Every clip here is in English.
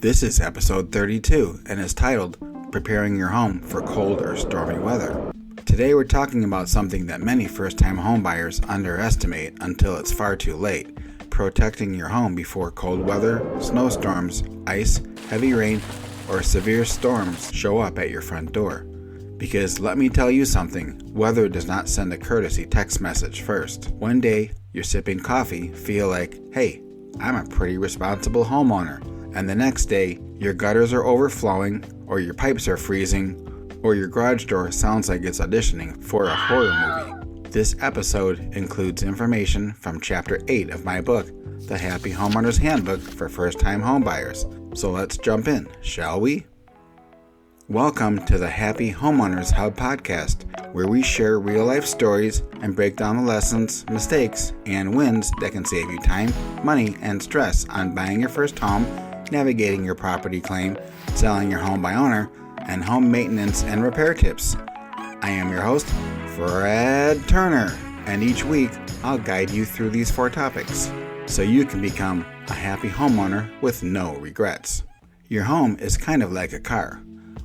This is episode 32 and is titled Preparing Your Home for Cold or Stormy Weather. Today we're talking about something that many first-time homebuyers underestimate until it's far too late: protecting your home before cold weather, snowstorms, ice, heavy rain, or severe storms show up at your front door. Because let me tell you something, weather does not send a courtesy text message first. One day, you're sipping coffee, feel like, hey, I'm a pretty responsible homeowner. And the next day, your gutters are overflowing, or your pipes are freezing, or your garage door sounds like it's auditioning for a horror movie. This episode includes information from Chapter 8 of my book, The Happy Homeowners Handbook for First-Time Homebuyers. So let's jump in, shall we? Welcome to the Happy Homeowners Hub Podcast, where we share real-life stories and break down the lessons, mistakes, and wins that can save you time, money, and stress on buying your first home, navigating your property claim, selling your home by owner, and home maintenance and repair tips. I am your host, Fred Turner, and each week I'll guide you through these 4 topics so you can become a happy homeowner with no regrets. Your home is kind of like a car.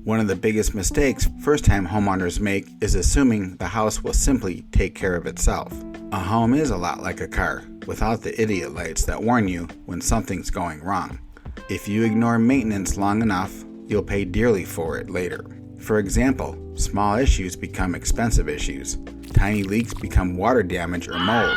One of the biggest mistakes first-time homeowners make is assuming the house will simply take care of itself. A home is a lot like a car, without the idiot lights that warn you when something's going wrong. If you ignore maintenance long enough, you'll pay dearly for it later. For example, small issues become expensive issues. Tiny leaks become water damage or mold.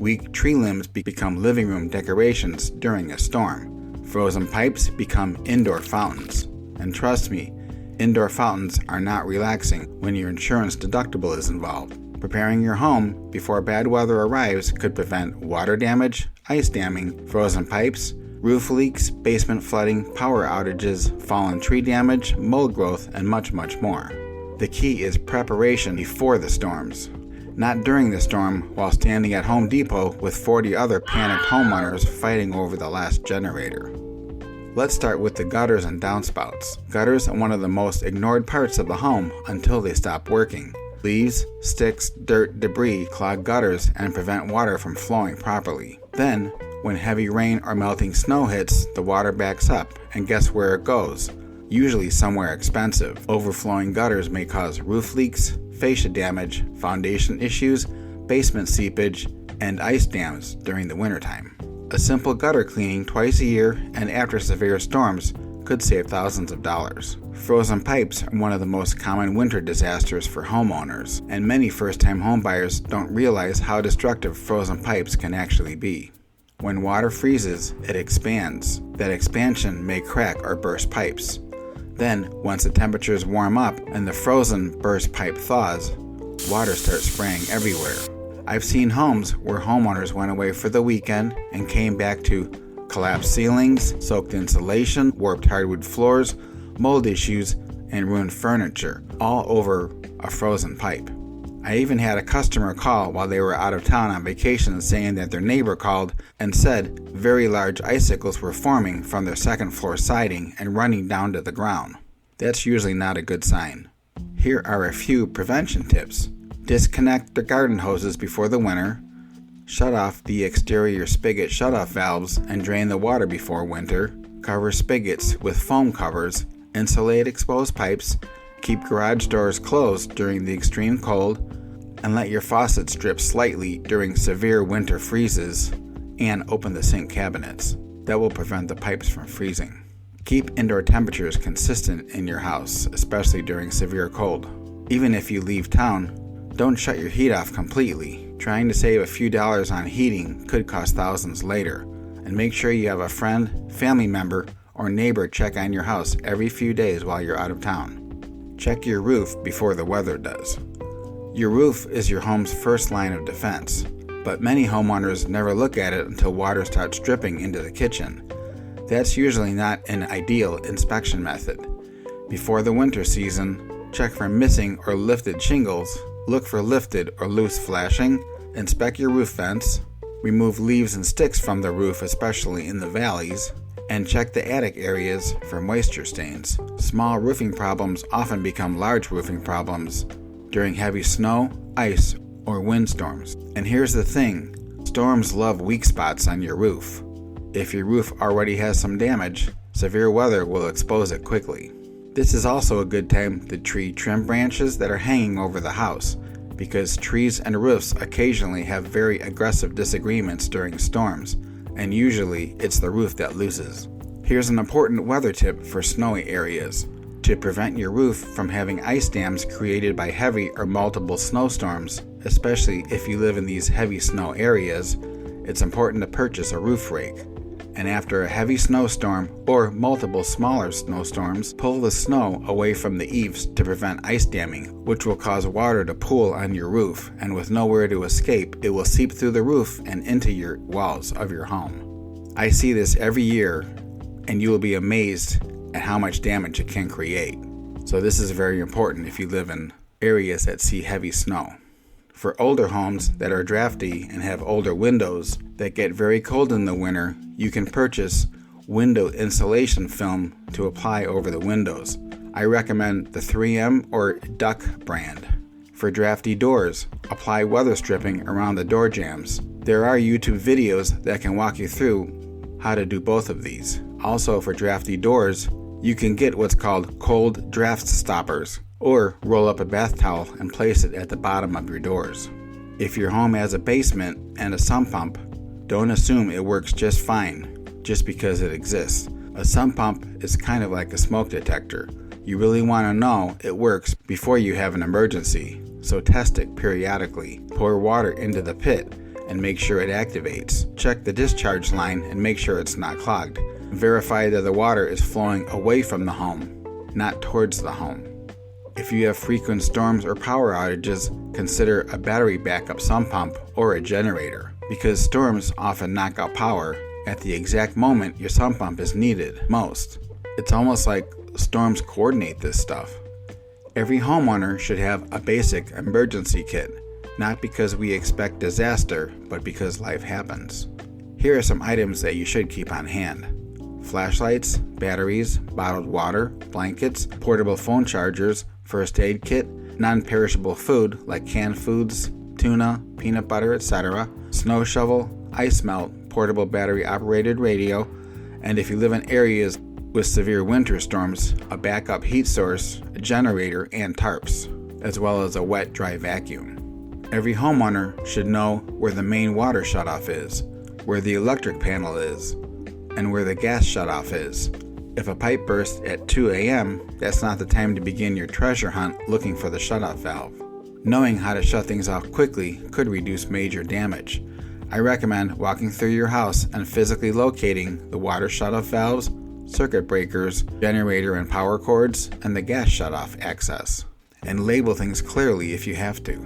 Weak tree limbs become living room decorations during a storm. Frozen pipes become indoor fountains. And trust me, indoor fountains are not relaxing when your insurance deductible is involved. Preparing your home before bad weather arrives could prevent water damage, ice damming, frozen pipes, roof leaks, basement flooding, power outages, fallen tree damage, mold growth, and much, much more. The key is preparation before the storms, not during the storm while standing at Home Depot with 40 other panicked homeowners fighting over the last generator. Let's start with the gutters and downspouts. Gutters are one of the most ignored parts of the home until they stop working. Leaves, sticks, dirt, debris clog gutters and prevent water from flowing properly. Then, when heavy rain or melting snow hits, the water backs up, and guess where it goes? Usually somewhere expensive. Overflowing gutters may cause roof leaks, fascia damage, foundation issues, basement seepage, and ice dams during the wintertime. A simple gutter cleaning twice a year and after severe storms could save thousands of dollars. Frozen pipes are one of the most common winter disasters for homeowners, and many first-time homebuyers don't realize how destructive frozen pipes can actually be. When water freezes, it expands. That expansion may crack or burst pipes. Then, once the temperatures warm up and the frozen burst pipe thaws, water starts spraying everywhere. I've seen homes where homeowners went away for the weekend and came back to collapsed ceilings, soaked insulation, warped hardwood floors, mold issues, and ruined furniture, all over a frozen pipe. I even had a customer call while they were out of town on vacation saying that their neighbor called and said very large icicles were forming from their second floor siding and running down to the ground. That's usually not a good sign. Here are a few prevention tips. Disconnect the garden hoses before the winter. Shut off the exterior spigot shutoff valves and drain the water before winter. Cover spigots with foam covers. Insulate exposed pipes. Keep garage doors closed during the extreme cold, and let your faucets drip slightly during severe winter freezes, and open the sink cabinets. That will prevent the pipes from freezing. Keep indoor temperatures consistent in your house, especially during severe cold. Even if you leave town, don't shut your heat off completely. Trying to save a few dollars on heating could cost thousands later, and make sure you have a friend, family member, or neighbor check on your house every few days while you're out of town. Check your roof before the weather does. Your roof is your home's first line of defense, but many homeowners never look at it until water starts dripping into the kitchen. That's usually not an ideal inspection method. Before the winter season, check for missing or lifted shingles, look for lifted or loose flashing, inspect your roof vents, remove leaves and sticks from the roof, especially in the valleys, and check the attic areas for moisture stains. Small roofing problems often become large roofing problems during heavy snow, ice, or windstorms. And here's the thing, storms love weak spots on your roof. If your roof already has some damage, Severe weather will expose it quickly. This is also a good time to tree trim branches that are hanging over the house, because trees and roofs occasionally have very aggressive disagreements during storms, and usually it's the roof that loses. Here's an important weather tip for snowy areas. To prevent your roof from having ice dams created by heavy or multiple snowstorms, especially if you live in these heavy snow areas, it's important to purchase a roof rake. And after a heavy snowstorm or multiple smaller snowstorms, pull the snow away from the eaves to prevent ice damming, which will cause water to pool on your roof, and with nowhere to escape, it will seep through the roof and into your walls of your home. I see this every year, and you will be amazed at how much damage it can create. So this is very important if you live in areas that see heavy snow. For older homes that are drafty and have older windows that get very cold in the winter, you can purchase window insulation film to apply over the windows. I recommend the 3M or Duck brand. For drafty doors, apply weather stripping around the door jambs. There are YouTube videos that can walk you through how to do both of these. Also, for drafty doors, you can get what's called cold draft stoppers, or roll up a bath towel and place it at the bottom of your doors. If your home has a basement and a sump pump, don't assume it works just fine just because it exists. A sump pump is kind of like a smoke detector. You really want to know it works before you have an emergency, so test it periodically. Pour water into the pit and make sure it activates. Check the discharge line and make sure it's not clogged. Verify that the water is flowing away from the home, not towards the home. If you have frequent storms or power outages, consider a battery backup sump pump or a generator, because storms often knock out power at the exact moment your sump pump is needed most. It's almost like storms coordinate this stuff. Every homeowner should have a basic emergency kit, not because we expect disaster, but because life happens. Here are some items that you should keep on hand: flashlights, batteries, bottled water, blankets, portable phone chargers, first aid kit, non-perishable food like canned foods, tuna, peanut butter, etc., snow shovel, ice melt, portable battery-operated radio, and if you live in areas with severe winter storms, a backup heat source, a generator, and tarps, as well as a wet, dry vacuum. Every homeowner should know where the main water shutoff is, where the electric panel is, and where the gas shutoff is. If a pipe bursts at 2 a.m., that's not the time to begin your treasure hunt looking for the shutoff valve. Knowing how to shut things off quickly could reduce major damage. I recommend walking through your house and physically locating the water shutoff valves, circuit breakers, generator and power cords, and the gas shutoff access. And label things clearly if you have to.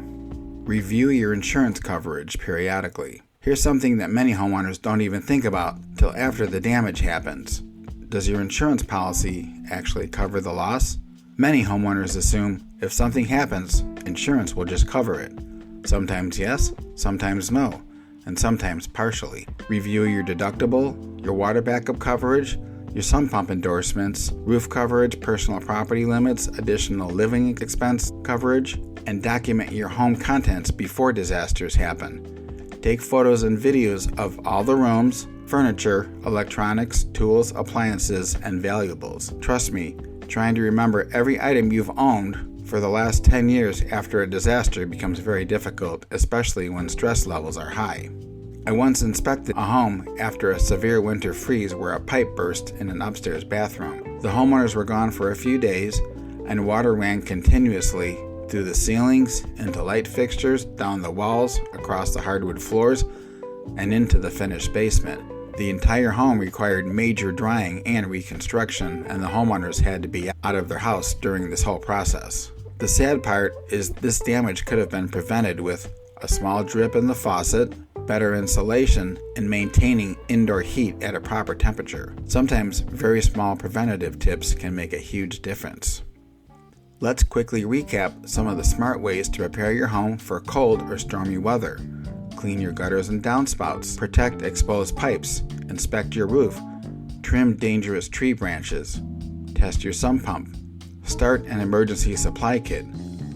Review your insurance coverage periodically. Here's something that many homeowners don't even think about till after the damage happens. Does your insurance policy actually cover the loss? Many homeowners assume if something happens, insurance will just cover it. Sometimes yes, sometimes no, and sometimes partially. Review your deductible, your water backup coverage, your sump pump endorsements, roof coverage, personal property limits, additional living expense coverage, and document your home contents before disasters happen. Take photos and videos of all the rooms, furniture, electronics, tools, appliances, and valuables. Trust me, trying to remember every item you've owned for the last 10 years after a disaster becomes very difficult, especially when stress levels are high. I once inspected a home after a severe winter freeze where a pipe burst in an upstairs bathroom. The homeowners were gone for a few days, and water ran continuously through the ceilings, into light fixtures, down the walls, across the hardwood floors, and into the finished basement. The entire home required major drying and reconstruction, and the homeowners had to be out of their house during this whole process. The sad part is this damage could have been prevented with a small drip in the faucet, better insulation, and maintaining indoor heat at a proper temperature. Sometimes very small preventative tips can make a huge difference. Let's quickly recap some of the smart ways to prepare your home for cold or stormy weather. Clean your gutters and downspouts, protect exposed pipes, inspect your roof, trim dangerous tree branches, test your sump pump, start an emergency supply kit,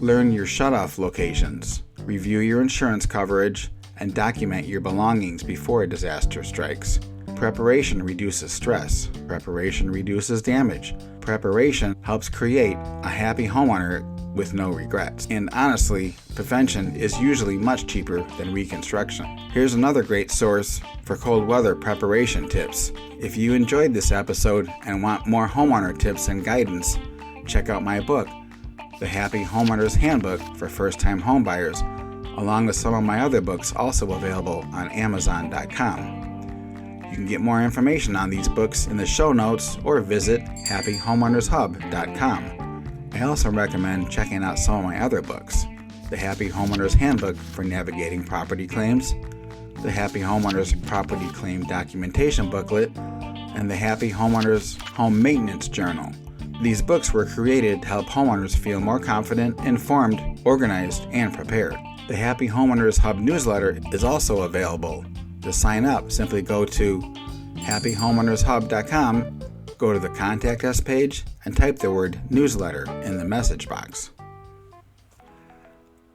learn your shutoff locations, review your insurance coverage, and document your belongings before a disaster strikes. Preparation reduces stress. Preparation reduces damage. Preparation helps create a happy homeowner with no regrets. And honestly, prevention is usually much cheaper than reconstruction. Here's another great source for cold weather preparation tips. If you enjoyed this episode and want more homeowner tips and guidance, check out my book, The Happy Homeowners Handbook for First-Time Homebuyers, along with some of my other books also available on Amazon.com. You can get more information on these books in the show notes or visit happyhomeownershub.com. I also recommend checking out some of my other books, The Happy Homeowners Handbook for Navigating Property Claims, The Happy Homeowners Property Claim Documentation Booklet, and The Happy Homeowners Home Maintenance Journal. These books were created to help homeowners feel more confident, informed, organized, and prepared. The Happy Homeowners Hub newsletter is also available. To sign up, simply go to happyhomeownershub.com, go to the Contact Us page, and type the word newsletter in the message box.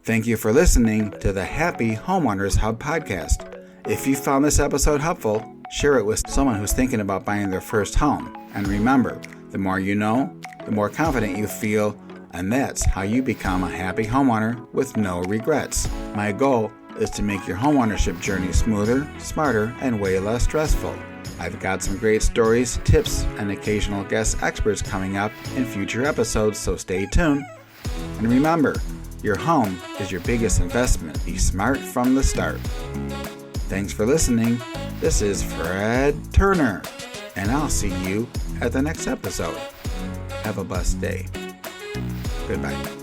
Thank you for listening to the Happy Homeowners Hub Podcast. If you found this episode helpful, share it with someone who's thinking about buying their first home. And remember, the more you know, the more confident you feel, and that's how you become a happy homeowner with no regrets. My goal is to make your homeownership journey smoother, smarter, and way less stressful. I've got some great stories, tips, and occasional guest experts coming up in future episodes, so stay tuned. And remember, your home is your biggest investment. Be smart from the start. Thanks for listening. This is Fred Turner, and I'll see you at the next episode. Have a blessed day. Goodbye.